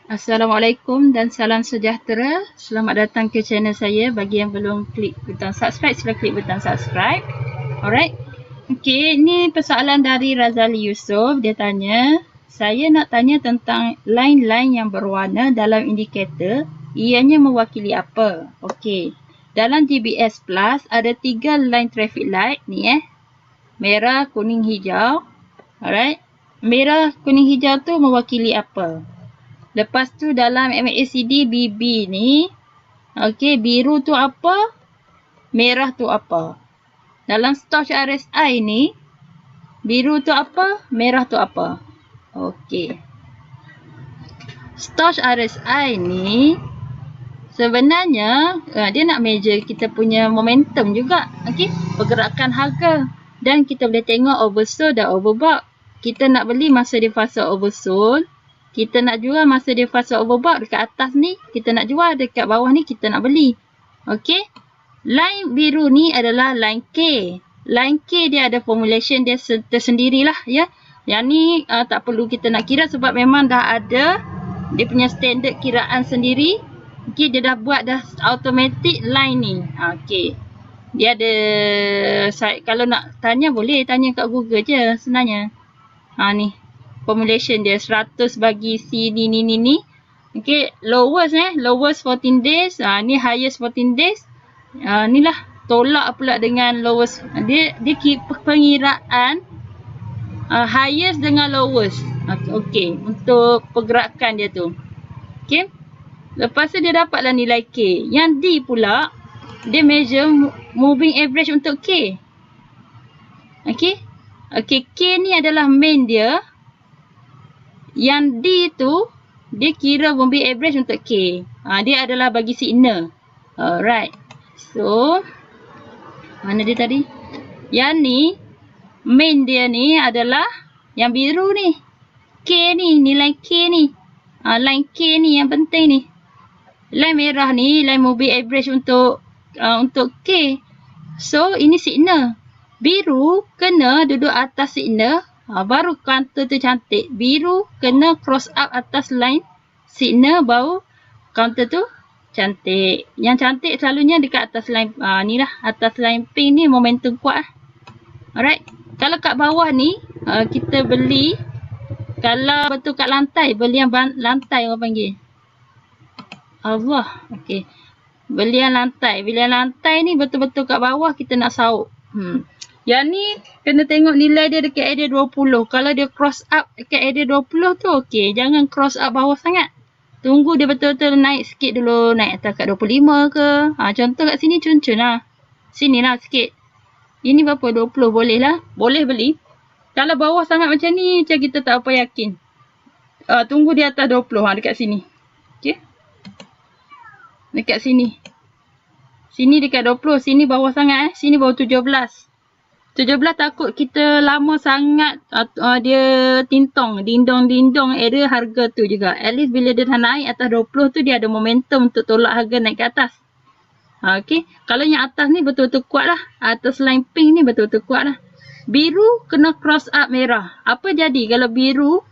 Assalamualaikum dan salam sejahtera. Selamat datang ke channel saya. Bagi yang belum klik butang subscribe, sila klik butang subscribe. Alright. Okey, ini persoalan dari Razali Yusof. Dia tanya, saya nak tanya tentang line-line yang berwarna dalam indikator. Ianya mewakili apa? Okey. Dalam GBS Plus ada 3 line traffic light ni merah, kuning, hijau. Alright. Merah, kuning, hijau tu mewakili apa? Lepas tu dalam MACD BB ni, okey, biru tu apa? Merah tu apa? Dalam Storch RSI ni, biru tu apa? Merah tu apa? Okey. Storch RSI ni sebenarnya dia nak measure kita punya momentum juga, okey, pergerakan harga, dan kita boleh tengok oversold dan overbought. Kita nak beli masa dia fasa oversold, kita nak jual masa dia fasa overbought. Dekat atas ni kita nak jual, dekat bawah ni kita nak beli. Okey. Line biru ni adalah line K. Line K dia ada formulation dia tersendirilah ya. Yang ni tak perlu kita nak kira sebab memang dah ada dia punya standard kiraan sendiri. Okey, dia dah buat dah automatic line ni. Okey. Dia ada, kalau nak tanya boleh tanya kat Google je sebenarnya. Ni formulation dia 100 bagi C ni. Okey, lowest 14 days, ni highest 14 days. Ni lah tolak pula dengan lowest. Dia pengiraan highest dengan lowest. Okey, untuk pergerakan dia tu. Okey. Lepas tu dia dapatlah nilai K. Yang D pula dia measure moving average untuk K. Okey. Okey, K ni adalah main dia. Yang D tu dia kira moving average untuk K. Dia adalah bagi signal. Alright. So mana dia tadi? Yang ni main dia ni adalah yang biru ni. K ni, nilai K ni. Line K ni yang penting ni. Line merah ni line moving average untuk K. So ini signal. Biru kena duduk atas signal. Baru counter tu cantik. Biru kena cross up atas line signal, baru counter tu cantik. Yang cantik selalunya dekat atas line ni lah, atas line pink ni momentum kuat lah. Alright. Kalau kat bawah ni kita beli, kalau betul kat lantai, beli yang lantai orang panggil. Allah. Okey. Belian lantai. Belian lantai ni betul-betul kat bawah kita nak sauk. Yang ni kena tengok nilai dia dekat area 20. Kalau dia cross up dekat area 20 tu okey. Jangan cross up bawah sangat. Tunggu dia betul-betul naik sikit dulu. Naik atas kat 25 ke. Contoh kat sini cun-cun lah. Sini lah sikit. Ini berapa? 20 boleh lah. Boleh beli. Kalau bawah sangat macam ni, macam kita tak apa yakin. Tunggu di atas 20. Dekat sini. Okey. Dekat sini. Sini dekat 20. Sini bawah sangat Sini bawah 17. 17 takut kita lama sangat dia tintong. Dindong-dindong area harga tu juga. At least bila dia dah naik atas 20 tu dia ada momentum untuk tolak harga naik ke atas. Okey. Kalau yang atas ni betul-betul kuat lah. Atas line pink ni betul-betul kuat lah. Biru kena cross up merah. Apa jadi kalau biru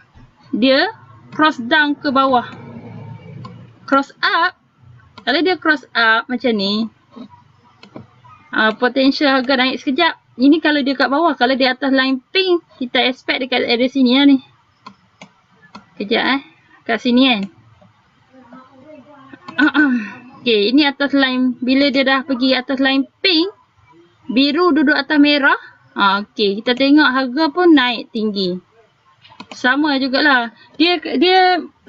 dia cross down ke bawah? Cross up. Kalau dia cross up macam ni, potential harga naik sekejap. Ini kalau dia kat bawah. Kalau dia atas line pink, kita expect dekat area sini lah ni. Kejap kat sini kan. Okay, ini atas line. Bila dia dah pergi atas line pink, biru duduk atas merah. Okay, kita tengok harga pun naik tinggi. Sama jugalah. Dia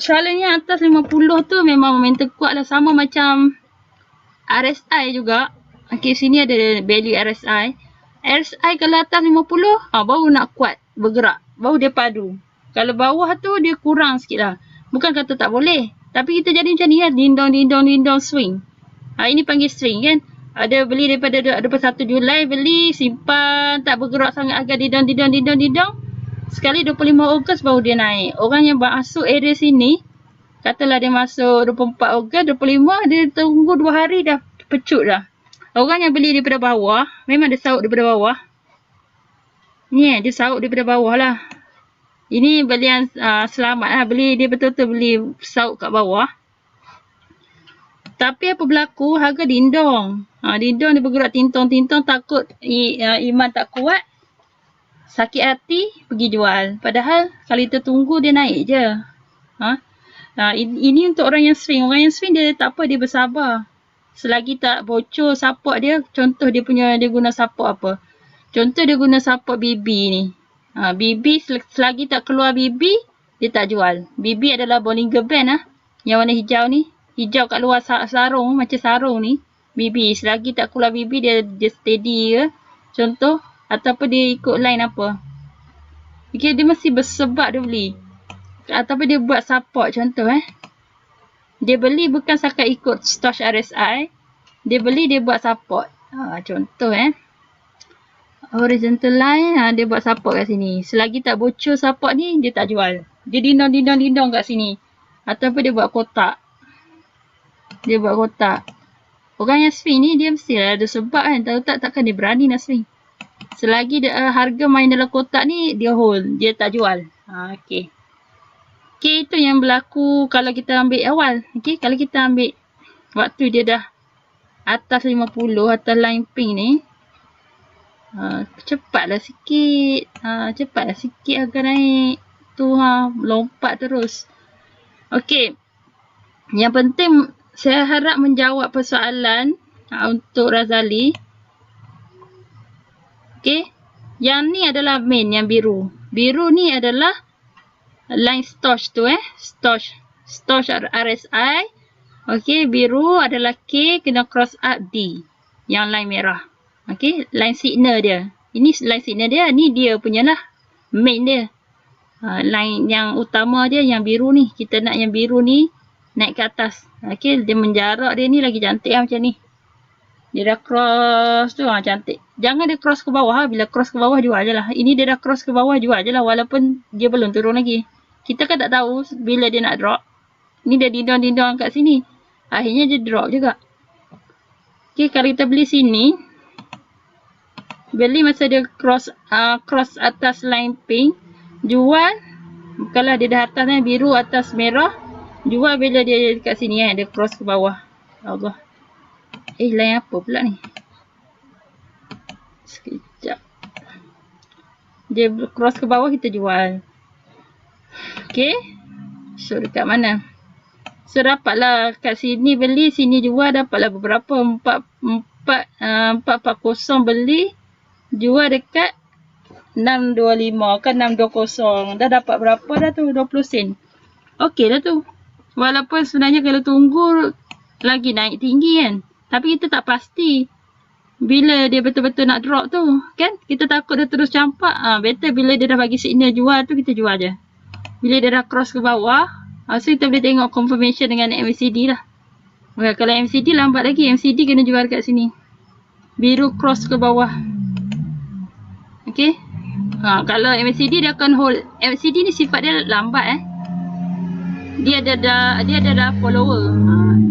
selalunya atas 50 tu memang momentum kuat lah. Sama macam RSI juga. Okay, sini ada value RSI. RSI kalau atas 50, baru nak kuat bergerak. Baru dia padu. Kalau bawah tu dia kurang sikit lah. Bukan kata tak boleh. Tapi kita jadi macam ni lah. Dindong swing. Ini panggil swing kan. Ada beli daripada 21 Julai. Beli, simpan. Tak bergerak sangat agak dindong. Sekali 25 Ogos baru dia naik. Orang yang masuk area sini, katalah dia masuk 24 Ogos, 25, dia tunggu 2 hari dah pecut dah. Orang yang beli daripada bawah, memang dia sauk daripada bawah. Ni dia sauk daripada bawah lah. Ini belian selamat lah. Beli, dia betul-betul beli sauk kat bawah. Tapi apa berlaku? Harga dindong. Dindong dia bergerak tintong-tintong, takut iman tak kuat. Sakit hati, pergi jual. Padahal kalau kita tunggu dia naik je. Ini untuk orang yang swing. Orang yang swing dia tak apa, dia bersabar. Selagi tak bocor support dia, contoh dia guna support apa? Contoh dia guna support BB ni. BB selagi tak keluar BB, dia tak jual. BB adalah Bollinger Band yang warna hijau ni. Hijau kat luar sarung, macam sarung ni. BB, selagi tak keluar BB, dia steady ke. Contoh, ataupun dia ikut line apa. Okay, dia mesti bersebab dia beli. Ataupun dia buat support contoh Dia beli bukan sakat ikut Stoch RSI. Dia beli, dia buat support. Contoh horizontal line, dia buat support kat sini. Selagi tak bocor support ni, dia tak jual. Dia dindong kat sini. Ataupun dia buat kotak. Orang yang swing ni, dia mesti ada sebab kan. Takkan dia berani nak swing. Selagi harga main dalam kotak ni, dia hold. Dia tak jual. Okay. Okay, itu yang berlaku kalau kita ambil awal. Okay, kalau kita ambil waktu dia dah atas 50, atas line pink ni. Cepatlah sikit. Harga naik. Tu lompat terus. Okay. Yang penting, saya harap menjawab persoalan untuk Razali. Okay. Yang ni adalah main, yang biru. Biru ni adalah line Stoch tu Stoch RSI. Okay, biru adalah K kena cross up D. Yang line merah. Okay, line signal dia. Ini line signal dia, ni dia punya lah. Main dia. Line yang utama dia yang biru ni. Kita nak yang biru ni naik ke atas. Okay, dia menjarak dia ni lagi cantik macam ni. Dia dah cross tu cantik. Jangan dia cross ke bawah. Bila cross ke bawah jual je lah. Ini dia dah cross ke bawah jual je lah. Walaupun dia belum turun lagi. Kita kan tak tahu bila dia nak drop. Ni dia dindong-dindong kat sini. Akhirnya dia drop juga. Okay, kalau kita beli sini. Beli masa dia cross atas line pink. Jual. Kalau dia dah atas biru atas merah. Jual bila dia dekat sini dia cross ke bawah. Allah. Line apa pula ni? Sekejap. Dia cross ke bawah, kita jual. Okay. So, dekat mana? So, dapatlah kat sini beli, sini jual. Dapatlah beberapa. 440 beli. Jual dekat 625 kan 620. Dah dapat berapa dah tu? 20 sen. Okay dah tu. Walaupun sebenarnya kalau tunggu lagi naik tinggi kan. Tapi kita tak pasti. Bila dia betul-betul nak drop tu. Kan? Kita takut dia terus campak. Better bila dia dah bagi signal jual tu, kita jual je. Bila dia dah cross ke bawah. So kita boleh tengok confirmation dengan MACD lah. Kalau MACD lambat lagi. MACD kena jual kat sini. Biru cross ke bawah. Okay. Kalau MACD dia akan hold. MACD ni sifat dia lambat Dia ada follower.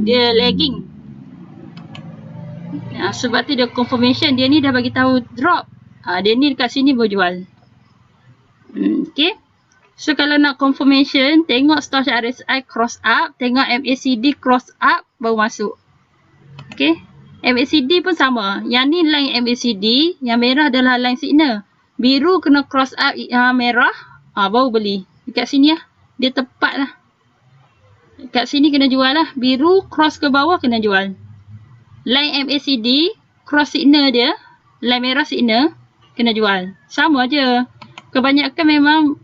Dia lagging. Sebab tu dia confirmation. Dia ni dah bagi tahu drop. Dia ni dekat sini baru jual. Okay. So kalau nak confirmation, tengok Stoch RSI cross up. Tengok MACD cross up. Baru masuk. Okay. MACD pun sama. Yang ni line MACD. Yang merah adalah line signal. Biru kena cross up merah. Baru beli. Dekat sini dia tepat lah. Kat sini kena jual lah. Biru cross ke bawah kena jual. Line MACD cross signal dia. Line merah signal kena jual. Sama je. Kebanyakan memang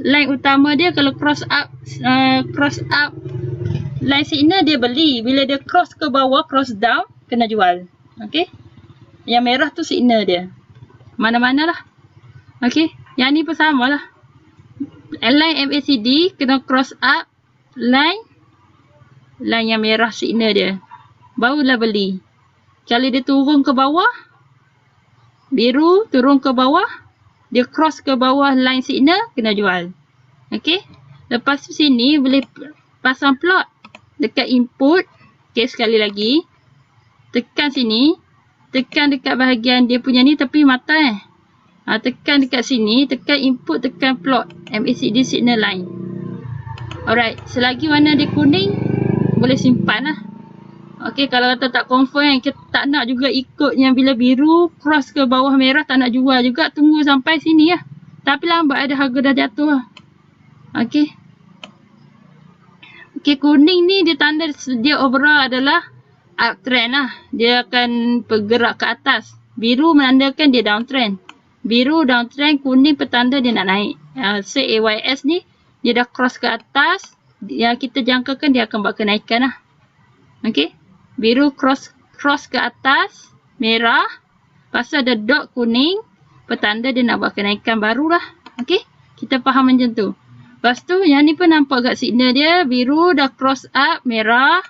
line utama dia kalau cross up line signal dia beli. Bila dia cross ke bawah, cross down, kena jual. Okay. Yang merah tu signal dia. Mana-mana lah. Okay. Yang ni pun sama lah. Line MACD kena cross up line yang merah signal dia. Barulah beli. Kalau dia turun ke bawah, biru turun ke bawah, dia cross ke bawah line signal, kena jual. Okay. Lepas tu sini boleh pasang plot dekat input. Okay, sekali lagi. Tekan sini. Tekan dekat bahagian dia punya ni tepi mata Tekan dekat sini, tekan input, tekan plot MACD signal line. Alright, selagi warna dia kuning, boleh simpan lah. Okey, kalau kata tak confirm, kita tak nak juga ikut yang bila biru cross ke bawah merah, tak nak jual juga, tunggu sampai sini lah. Tapi lambat ada harga dah jatuh lah. Okey. Okey, kuning ni dia tanda dia overall adalah uptrend lah. Dia akan bergerak ke atas. Biru menandakan dia downtrend. Biru downtrend, kuning petanda dia nak naik. So AYS ni dia dah cross ke atas. Yang kita jangkakan dia akan buat kenaikan lah. Okey. Biru cross ke atas, merah. Lepas tu ada dot kuning, petanda dia nak buat kenaikan barulah. Okey. Kita faham macam tu. Lepas tu yang ni pun nampak kat signal dia, biru dah cross up, merah.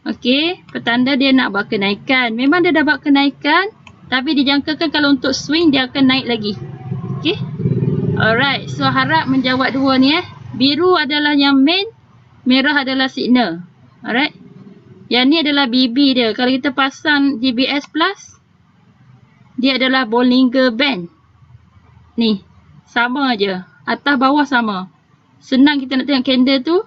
Okey, petanda dia nak buat kenaikan. Memang dia dah buat kenaikan, tapi dijangkakan kalau untuk swing dia akan naik lagi. Okey. Alright, so harap menjawab dua ni Biru adalah yang main, merah adalah signal. Alright. Yang ni adalah BB dia. Kalau kita pasang GBS Plus, dia adalah Bollinger Band. Ni, sama aja. Atas bawah sama. Senang kita nak tengok candle tu.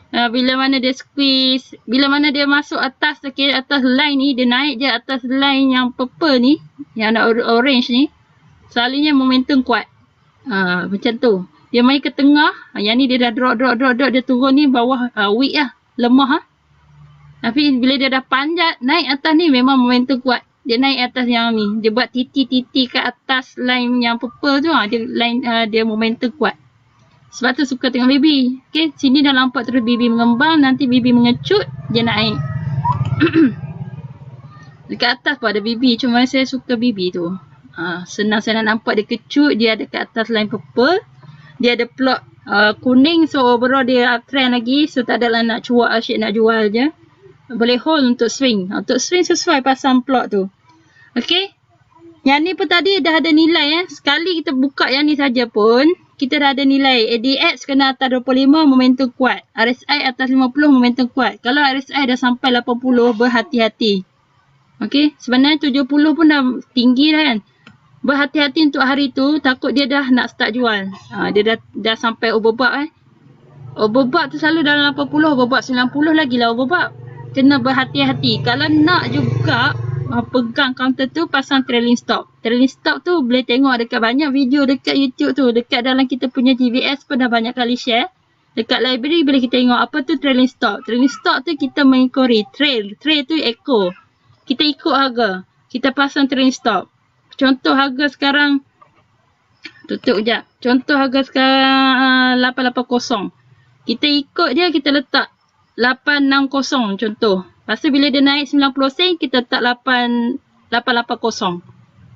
Bila mana dia squeeze, bila mana dia masuk atas atas line ni, dia naik je atas line yang purple ni, yang orange ni, selalunya momentum kuat. Macam tu. Dia main ke tengah, yang ni dia dah drop, dia turun ni bawah, weak lah, lemah lah. Tapi bila dia dah panjat, naik atas ni memang momentum kuat. Dia naik atas yang ni, dia buat titi-titi ke atas line yang purple tu, dia line dia momentum kuat. Sebab tu suka tengok BB. Okay, sini dah nampak terus BB mengembang. Nanti BB mengecut, dia naik. Dekat atas pun ada BB. Cuma saya suka BB tu. Senang saya nak nampak dia kecut. Dia ada kat atas line purple. Dia ada plot kuning. So overall dia uptrend lagi. So tak adalah nak cuak asyik nak jual je. Boleh hold untuk swing. Untuk swing sesuai pasang plot tu. Okay. Yang ni pun tadi dah ada nilai Sekali kita buka yang ni saja pun, kita dah ada nilai. ADX kena atas 25, momentum kuat. RSI atas 50, momentum kuat. Kalau RSI dah sampai 80, berhati-hati. Okey, sebenarnya 70 pun dah tinggi dah kan. Berhati-hati untuk hari tu, takut dia dah nak start jual. Dia dah sampai overbought Overbought tu selalu dalam 80, overbought 90 lagi lah overbought. Kena berhati-hati. Kalau nak juga pegang counter tu, pasang trailing stop. Trailing stop tu boleh tengok dekat banyak video dekat YouTube tu. Dekat dalam kita punya GVS pun dah banyak kali share. Dekat library boleh kita tengok apa tu trailing stop. Trailing stop tu kita mengikori trail. Trail tu echo. Kita ikut harga. Kita pasang trailing stop. Contoh harga sekarang, tutup sekejap. Contoh harga sekarang 880. Kita ikut dia, kita letak 860 contoh. Lepas tu bila dia naik 90 sen, kita letak 880.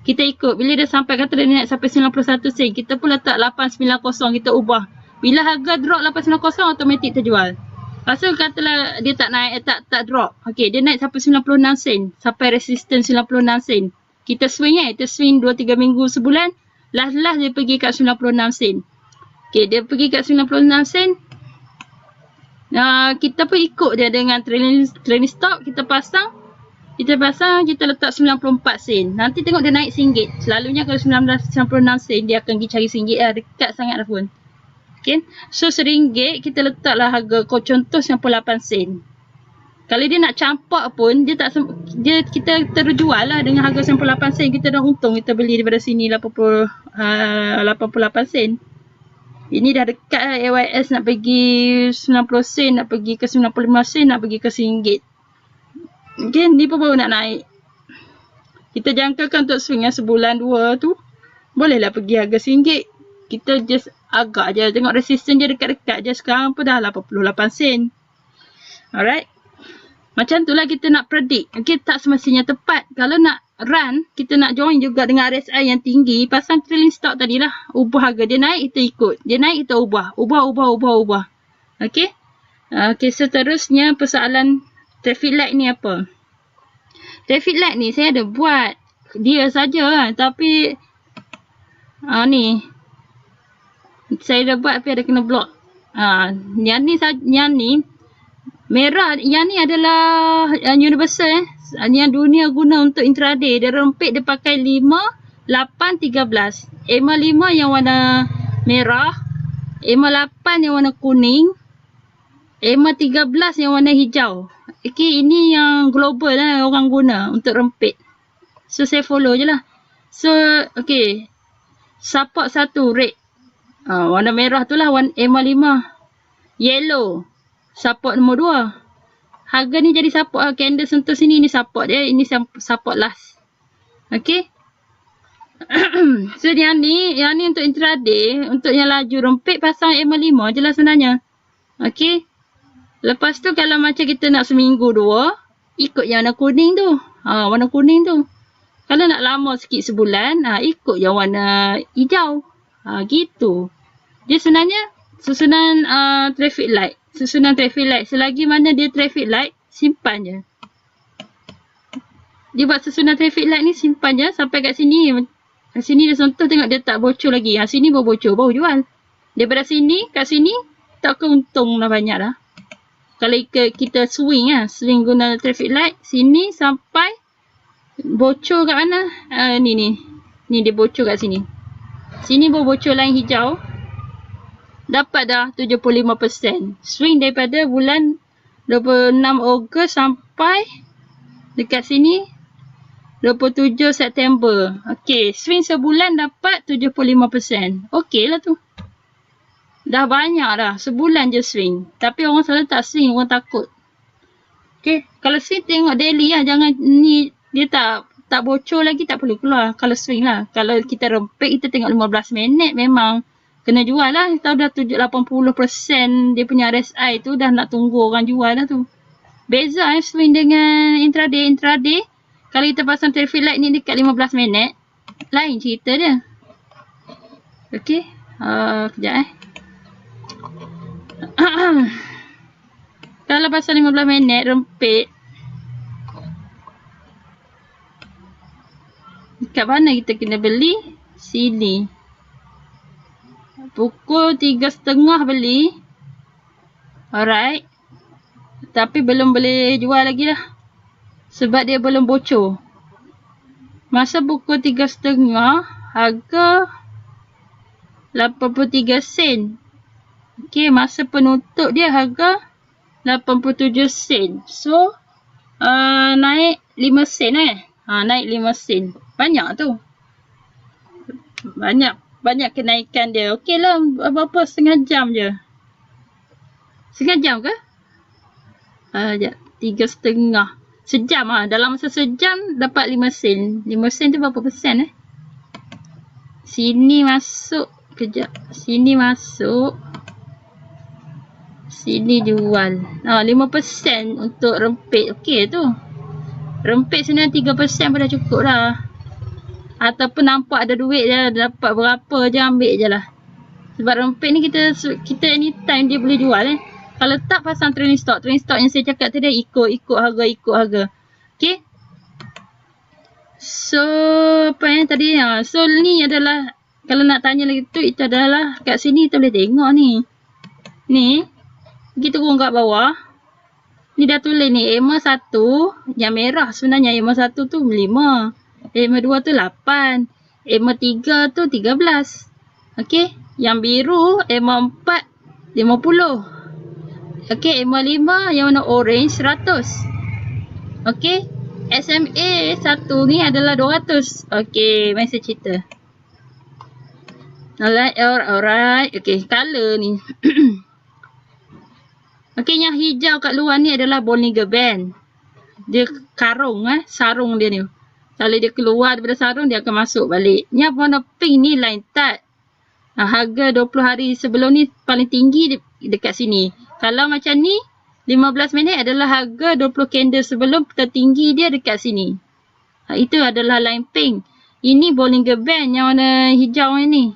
Kita ikut. Bila dia sampai, kata dia naik sampai 91 sen, kita pun letak 890, kita ubah. Bila harga drop 890, automatik terjual. Lepas tu katalah dia tak naik, tak drop. Okey, dia naik sampai 96 sen. Sampai resistance 96 sen. Kita swing kita swing 2-3 minggu sebulan. Last dia pergi kat 96 sen. Okey, dia pergi kat 96 sen. Kita pun ikut dia dengan trailing stop. Kita pasang, kita letak 94 sen. Nanti tengok dia naik RM1. Selalunya kalau 96 sen, dia akan pergi cari RM1 lah. Dekat sangat lah pun. Okay. So RM1 kita letaklah harga contoh 98 sen. Kalau dia nak campak pun, kita terjual lah dengan harga 98 sen. Kita dah untung, kita beli daripada sini 88 sen. Ini dah dekat lah AYS nak pergi 90 sen, nak pergi ke 95 sen, nak pergi ke RM1. Okay, ni pun baru nak naik. Kita jangkakan untuk swing sebulan 2 tu, bolehlah pergi harga RM1. Kita just agak je, tengok resistance dia dekat-dekat je. Sekarang pun dah 88 sen. Alright. Macam tu lah kita nak predict. Okay, tak semestinya tepat. Kalau nak run, kita nak join juga dengan RSI yang tinggi, pasang trailing stop tadilah. Ubah harga. Dia naik, kita ikut. Dia naik, kita ubah. Ubah. Okay. Okay, seterusnya persoalan traffic light ni apa? Traffic light ni saya ada buat. Dia saja lah. Tapi, ni. Saya dah buat tapi ada kena block. Yang ni merah, yang ni adalah universal yang dunia guna untuk intraday. Dia rempit, dia pakai 5, 8, 13. EMA 5 yang warna merah, EMA 8 yang warna kuning, EMA 13 yang warna hijau. Okay, ini yang global lah orang guna untuk rempit. So, saya follow je lah. So, okay. Support 1, red. Warna merah tu lah EMA 5. Yellow, support nombor 2. Harga ni jadi support. Candle sentuh sini, ni support dia. Ini support last. Okay. So, yang ni untuk intraday. Untuk yang laju rempit, pasang EMA 5 je lah sebenarnya. Okay. Lepas tu kalau macam kita nak seminggu 2, ikut yang warna kuning tu. Warna kuning tu. Kalau nak lama sikit sebulan, ikut yang warna hijau. Gitu. Dia sebenarnya susunan traffic light. Susunan traffic light. Selagi mana dia traffic light, simpan je. Dia buat susunan traffic light ni, simpan je sampai kat sini. Kat sini dia sentuh, tengok dia tak bocor lagi. Sini baru bocor, baru jual. Daripada sini, kat sini, tak keuntung lah banyak lah. Kalau kita swing swing guna traffic light, sini sampai bocor kat mana? Ni dia bocor kat sini. Sini baru bocor line hijau. Dapat dah 75%. Swing daripada bulan 26 Ogos sampai dekat sini 27 September. Okay, swing sebulan dapat 75%. Okay lah tu. Dah banyak dah. Sebulan je swing. Tapi orang selalu tak swing. Orang takut. Okay. Kalau swing tengok daily lah. Jangan ni. Dia tak bocor lagi. Tak perlu keluar. Kalau swing lah. Kalau kita rempit. Kita tengok 15 minit. Memang kena jual lah. Kita dah 80% dia punya RSI tu. Dah nak tunggu orang jual lah tu. Beza swing dengan intraday. Intraday. Kalau kita pasang traffic light ni dekat 15 minit. Lain cerita dia. Okay. Kejap Kalau pasal 15 minit rempit, kat mana kita kena beli? Sini. Pukul 3.30 beli. Alright. Tapi belum boleh jual lagi lah. Sebab dia belum bocor. Masa pukul 3.30 harga 83 sen. Okay, masa penutup dia harga 87 sen. So, naik 5 sen naik 5 sen. Banyak tu. Banyak kenaikan dia. Okay lah, berapa setengah jam je. Setengah jam ke? 3.30. Sejam dalam masa sejam dapat 5 sen. 5 sen tu berapa persen Sini masuk. Kejap. Sini masuk. Sini jual. 5% untuk rempit. Okey tu. Rempit sebenarnya 3% pun dah cukup dah. Ataupun nampak ada duit je. Dapat berapa je ambil je lah. Sebab rempit ni kita anytime dia boleh jual Kalau tak pasang trailing stock. Trailing stock yang saya cakap tadi ikut harga. Okey. So apa tadi So ni adalah. Kalau nak tanya lagi tu, itu adalah kat sini kita boleh tengok ni. Ni. Kita turun kat bawah. Ni dah tulis ni. EMA 1. Yang merah sebenarnya. EMA 1 tu 5. EMA 2 tu 8. EMA 3 tu 13. Okey. Yang biru EMA 4 50. Okey. EMA 5 yang warna orange 100. Okey. SMA 1 ni adalah 200. Okey. Mari saya cerita. Alright. Okay, color ni. Okay, yang hijau kat luar ni adalah Bollinger Band. Dia karung sarung dia ni. Kalau dia keluar daripada sarung, dia akan masuk balik. Yang warna pink ni line tag. Harga 20 hari sebelum ni paling tinggi dekat sini. Kalau macam ni, 15 minit adalah harga 20 candle sebelum tertinggi dia dekat sini. Itu adalah line pink. Ini Bollinger Band yang warna hijau ni.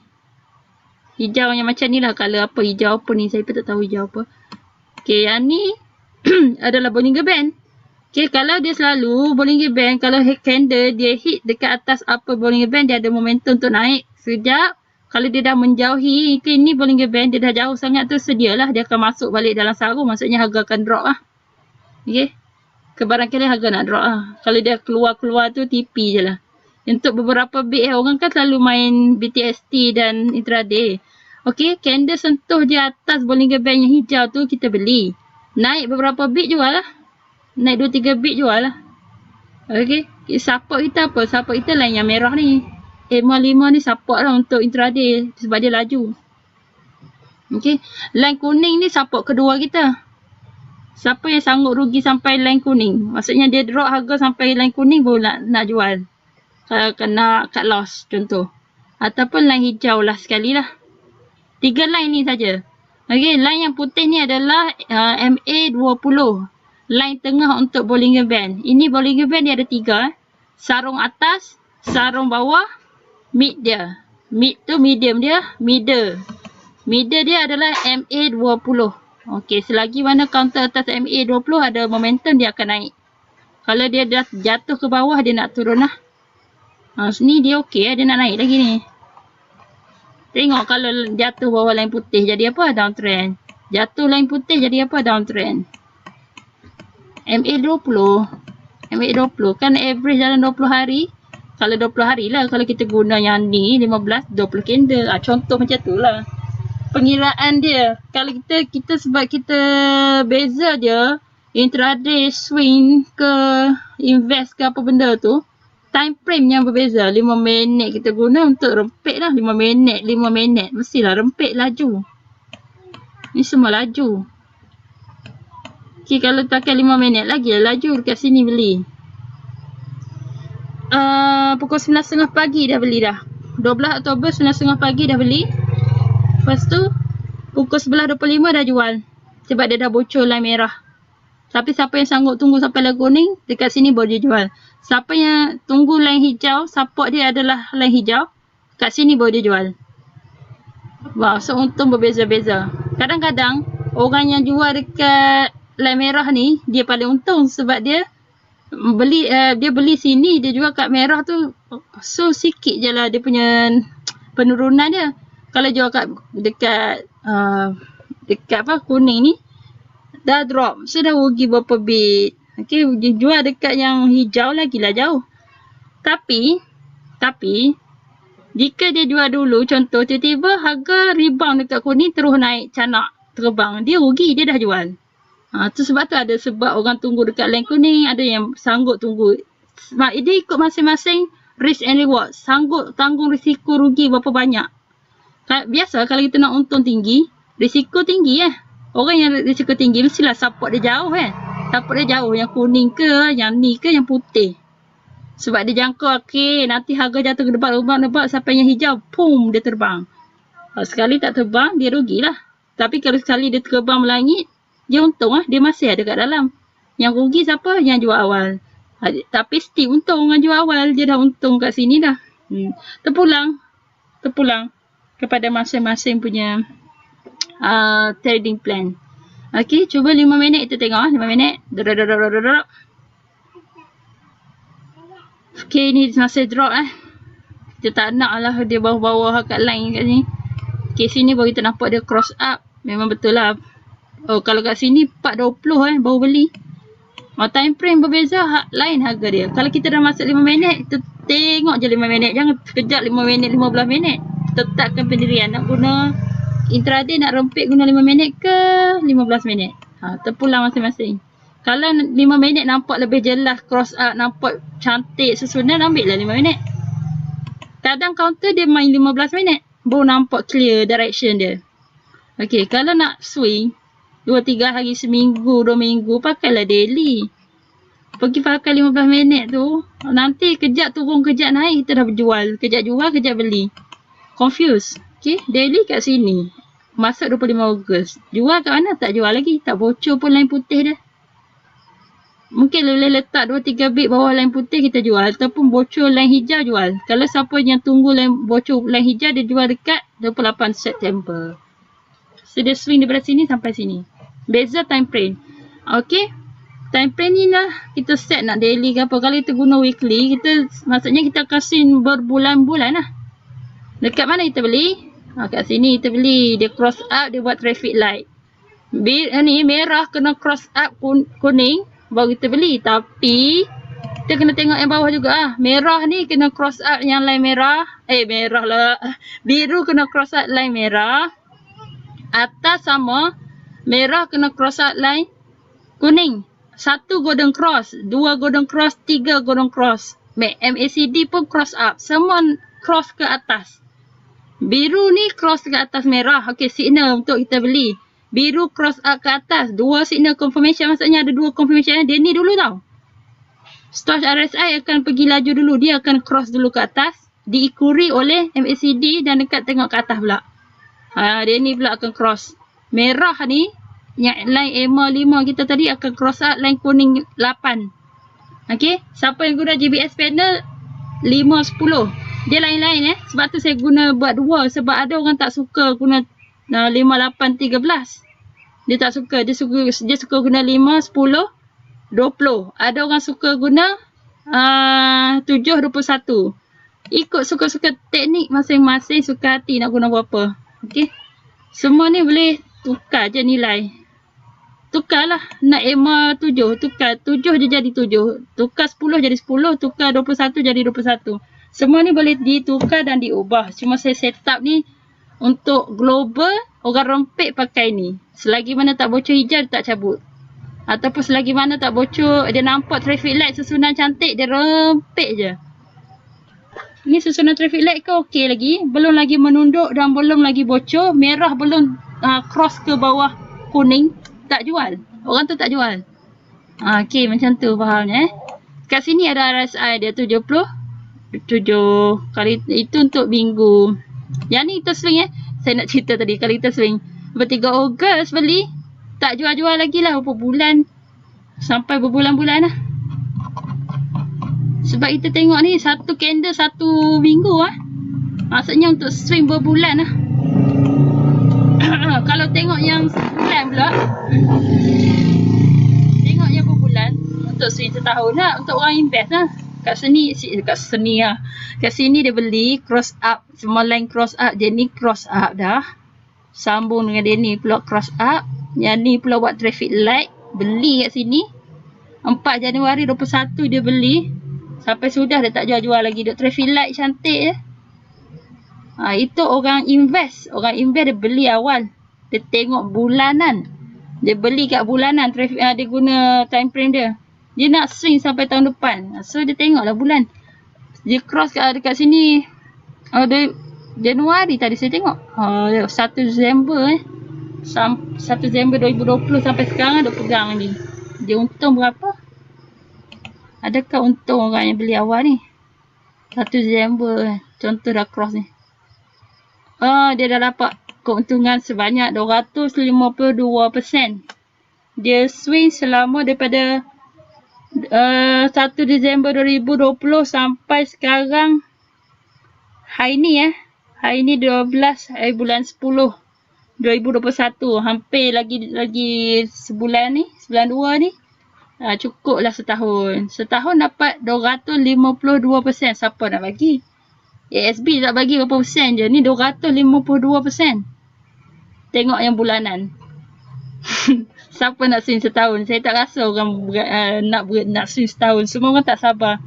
Hijau yang macam ni lah. Color apa? Hijau apa ni? Saya pun tak tahu hijau apa. Okay, yang ni adalah Bollinger Band. Okay, kalau dia selalu Bollinger Band, kalau candle dia hit dekat atas upper Bollinger Band, dia ada momentum untuk naik. Sekejap, kalau dia dah menjauhi, okay, ni Bollinger Band, dia dah jauh sangat tu, sedialah dia akan masuk balik dalam sarung. Maksudnya harga akan drop lah. Okay. Kebarangkali harga nak drop lah. Kalau dia keluar-keluar tu, TP je lah. Untuk beberapa bit orang kan selalu main BTST dan intraday. Okey, candle sentuh di atas Bollinger Band yang hijau tu kita beli. Naik beberapa bit jual lah. Naik 2-3 bit jual lah. Okey, support kita apa? Support kita line yang merah ni. M5 ni support lah untuk intraday sebab dia laju. Okey, line kuning ni support kedua kita. Siapa yang sanggup rugi sampai line kuning? Maksudnya dia drop harga sampai line kuning baru nak jual. Kalau kena cut loss contoh. Ataupun line hijau lah sekali lah. 3 line ni saja. Okey, line yang putih ni adalah MA20. Line tengah untuk Bollinger Band. Ini Bollinger Band dia ada 3. Sarung atas, sarung bawah, mid dia. Mid tu medium dia, middle. Middle dia adalah MA20. Okey, selagi mana counter atas MA20 ada momentum dia akan naik. Kalau dia dah jatuh ke bawah dia nak turun lah. Sini dia okey, dia nak naik lagi ni. Tengok kalau jatuh bawah line putih jadi apa? Downtrend. Jatuh line putih jadi apa? Downtrend. MA20. MA20 kan average dalam 20 hari. Kalau 20 hari lah. Kalau kita guna yang ni 15, 20 candle. Contoh macam tu lah. Pengiraan dia. Kalau kita sebab kita beza je. Intraday swing ke invest ke apa benda tu. Time frame yang berbeza. 5 minit kita guna untuk rempit lah. 5 minit, 5 minit. Mestilah rempit laju. Ni semua laju. Okay, kalau pakai 5 minit lagi lah laju dekat sini beli. Pukul 9.30 pagi dah beli dah. 12 Oktober 9.30 pagi dah beli. Lepas tu, pukul 11.25 dah jual. Sebab dia dah bocor line merah. Tapi siapa yang sanggup tunggu sampai line kuning, dekat sini baru dia jual. Siapa yang tunggu line hijau, support dia adalah line hijau, kat sini baru dia jual. Wow, so untung berbeza-beza. Kadang-kadang, orang yang jual dekat line merah ni, dia paling untung sebab dia beli sini, dia jual kat merah tu, so sikit je lah dia punya penurunan dia. Kalau jual dekat kuning ni, dah drop. So dah rugi berapa bit. Okay, dia jual dekat yang hijau lagilah jauh. Tapi, jika dia jual dulu, contoh tiba-tiba harga rebound dekat kuning terus naik canak terbang. Dia rugi, dia dah jual. Tu sebab tu ada sebab orang tunggu dekat line kuning, ada yang sanggup tunggu. Sebab dia ikut masing-masing risk and reward. Sanggup tanggung risiko rugi berapa banyak. Biasa kalau kita nak untung tinggi, risiko tinggi Orang yang risiko tinggi mestilah support dia jauh Support dia jauh. Yang kuning ke, yang ni ke, yang putih. Sebab dia jangkau, okay, nanti harga jatuh ke depan sampai yang hijau, pum, dia terbang. Sekali tak terbang, dia rugilah. Tapi kalau sekali dia terbang melangit, dia untung dia masih ada kat dalam. Yang rugi siapa? Yang jual awal. Tapi still untung dengan jual awal, dia dah untung kat sini dah. Terpulang kepada masing-masing punya trading plan. Okey, cuba 5 minit kita tengok. 5 minit. Okey, ni masih drop Kita tak nak lah dia bawah-bawah kat line kat sini. Okey, sini baru kita nampak dia cross up. Memang betul lah. Oh, kalau kat sini 4.20 baru beli. Time frame berbeza, lain harga dia. Kalau kita dah masuk 5 minit, kita tengok je 5 minit. Jangan sekejap 5 minit, 15 minit. Tetapkan pendirian. Nak guna intraday, nak rempit guna 5 minit ke 15 minit. Terpulang masing-masing. Kalau 5 minit nampak lebih jelas cross up, nampak cantik susunan, ambil lah 5 minit. Kadang counter dia main 15 minit. Baru nampak clear direction dia. Okey, kalau nak swing 2-3 hari seminggu, 2 minggu, pakailah daily. Pergi pakai 15 minit tu, nanti kejap turun, kejap naik, kita dah berjual. Kejap jual, kejap beli. Confused. Okay, daily kat sini. Masuk 25 Ogos. Jual kat mana? Tak jual lagi. Tak bocor pun line putih dia. Mungkin boleh letak 2-3 bit bawah line putih kita jual. Ataupun bocor line hijau jual. Kalau siapa yang tunggu bocor line hijau, dia jual dekat 28 September. So dia swing daripada sini sampai sini. Beza time frame. Okay. Time frame ni lah kita set nak daily ke apa. Kalau kita guna weekly, maksudnya kita kasih berbulan-bulan lah. Dekat mana kita beli? Kat sini kita beli. Dia cross up, dia buat traffic light. Ni merah kena cross up kuning, baru kita beli. Tapi Kita kena tengok yang bawah juga ah. Merah ni kena cross out yang line merah. Merah lah. Biru kena cross out line merah. Atas sama. Merah kena cross out line kuning. 1 golden cross, 2 golden cross, 3 golden cross. MACD pun cross up. Semua cross ke atas. Biru ni cross ke atas merah. Okey, signal untuk kita beli. Biru cross up ke atas. 2 signal confirmation. Maksudnya ada 2 confirmation. Dia ni dulu tau. Stop RSI akan pergi laju dulu. Dia akan cross dulu ke atas. Diikuri oleh MACD dan dekat tengok ke atas pula. Dia ni pula akan cross. Merah ni, yang line EMA 5 kita tadi akan cross out line kuning 8. Okey. Siapa yang guna GBS panel 5, 10. Dia lain-lain Sebab tu saya guna buat 2. Sebab ada orang tak suka guna 5, 8, 13. Dia tak suka. Dia suka guna 5, 10, 20. Ada orang suka guna 7, 21. Ikut suka-suka teknik masing-masing, suka hati nak guna berapa. Okey. Semua ni boleh tukar je nilai. Tukarlah. Nak EMA 7. Tukar 7 je jadi 7. Tukar 10 jadi 10. Tukar 21 jadi 21. Semua ni boleh ditukar dan diubah. Cuma saya set up ni untuk global. Orang rempit pakai ni. Selagi mana tak bocor hijau, dia tak cabut. Ataupun selagi mana tak bocor, dia nampak traffic light susunan cantik, dia rempit je. Ni susunan traffic light ke okey lagi. Belum lagi menunduk dan belum lagi bocor. Merah belum cross ke bawah kuning. Tak jual. Orang tu tak jual. Okey, macam tu fahamnya. Kat sini ada RSI dia 77. Kali itu untuk minggu. Yang ni kita swing Saya nak cerita tadi. Kali kita swing 3 Ogos beli. Tak jual-jual lagi lah. Berapa bulan. Sampai berbulan-bulan lah. Sebab kita tengok ni satu candle 1 minggu Maksudnya untuk swing berbulan lah. Kalau tengok yang sebulan pula. Tengok yang berbulan. Untuk swing setahun lah. Untuk orang invest lah. Kat sini Kat sini dia beli cross up. Semua line cross up. Dia ni cross up dah. Sambung dengan dia ni pula cross up. Yang ni pula buat traffic light. Beli kat sini 4 Januari 21 dia beli. Sampai sudah dia tak jual-jual lagi. Duk traffic light cantik je. Itu orang invest. Orang invest dia beli awal. Dia tengok bulanan. Dia beli kat bulanan. Traffic, dia guna time frame dia. Dia nak swing sampai tahun depan. So dia tengoklah bulan. Dia cross dekat sini. Januari tadi saya tengok. 1 Disember 1 Disember 2020 sampai sekarang dia pegang lagi. Dia untung berapa? Adakah untung orang yang beli awal ni? 1 Disember. Contoh dah cross ni. Dia dah dapat keuntungan sebanyak 252%. Dia swing selama daripada 1 Disember 2020 sampai sekarang. Hari ni Hari ni 12 bulan 10 2021. Hampir lagi sebulan ni. Sebulan 2 ni. Cukup lah setahun. Setahun dapat 252%. Siapa nak bagi? ASB tak bagi berapa persen je. Ni 252%. Tengok yang bulanan. Siapa nak swing setahun? Saya tak rasa orang nak swing setahun. Semua orang tak sabar.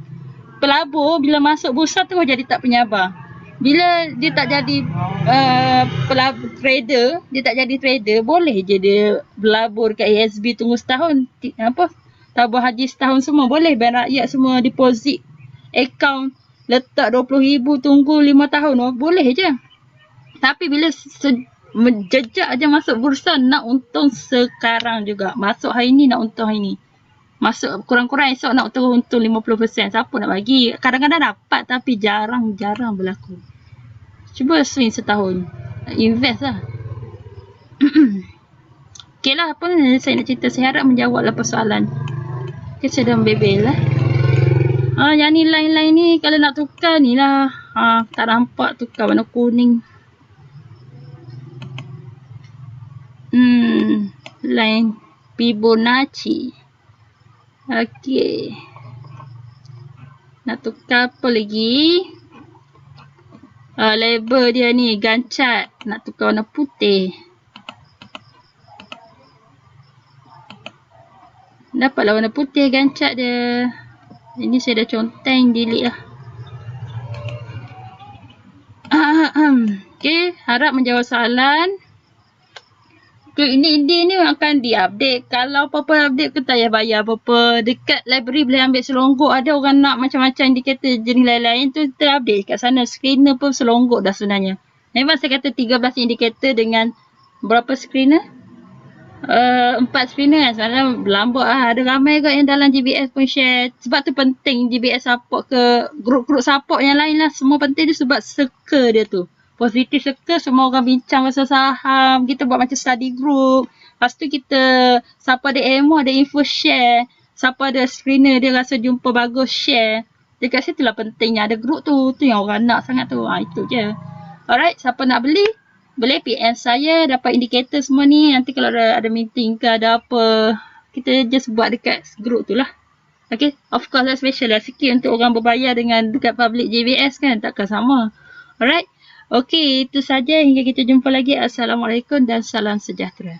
Pelabur bila masuk bursa tu jadi tak penyabar. Bila dia tak jadi trader, dia tak jadi trader, boleh je dia berlabur kat ASB tunggu setahun. Tabur haji setahun semua. Boleh bank rakyat semua deposit account letak 20,000 tunggu 5 tahun. Boleh je. Tapi bila jejak aja masuk bursa nak untung sekarang juga. Masuk hari ni nak untung hari ni. Masuk kurang-kurang esok nak untung 50%. Siapa nak bagi? Kadang-kadang dapat tapi jarang-jarang berlaku. Cuba swing setahun. Invest lah. Okay lah, apa saya nak cerita. Saya harap menjawablah persoalan. Okay, saya dah bebel lah. Yang ni line-line ni kalau nak tukar ni lah. Tak nampak tukar warna kuning. Line Fibonacci. Okay. Nak tukar apa lagi? Label dia ni gancat. Nak tukar warna putih. Dapatlah warna putih gancat dia. Ini saya dah conteng, delete lah. Okay, harap menjawab soalan. Okay, ini ni akan diupdate. Kalau apa-apa update ke tak payah bayar apa-apa. Dekat library boleh ambil selonggok. Ada orang nak macam-macam indikator jenis lain-lain tu terupdate kat sana. Screener pun selonggok dah sebenarnya. Memang saya kata 13 indikator dengan berapa screener? 4 screener kan. Sebenarnya berlambak lah. Ada ramai kot yang dalam GBS pun share. Sebab tu penting GBS support ke grup-grup support yang lain lah. Semua penting dia sebab circle dia tu. Positif circle, semua orang bincang pasal saham. Kita buat macam study group. Lepas tu kita, siapa ada ilmu, ada info share. Siapa ada screener, dia rasa jumpa bagus, share. Dekat situ lah pentingnya ada group tu. Tu yang orang nak sangat tu. Itu je. Alright, siapa nak beli? Boleh PM saya, dapat indikator semua ni. Nanti kalau ada meeting ke ada apa, kita just buat dekat group tu lah. Okay, of course lah special lah sikit untuk orang berbayar dengan dekat public JBS kan. Takkan sama. Alright. Okay, itu saja. Hingga kita jumpa lagi. Assalamualaikum dan salam sejahtera.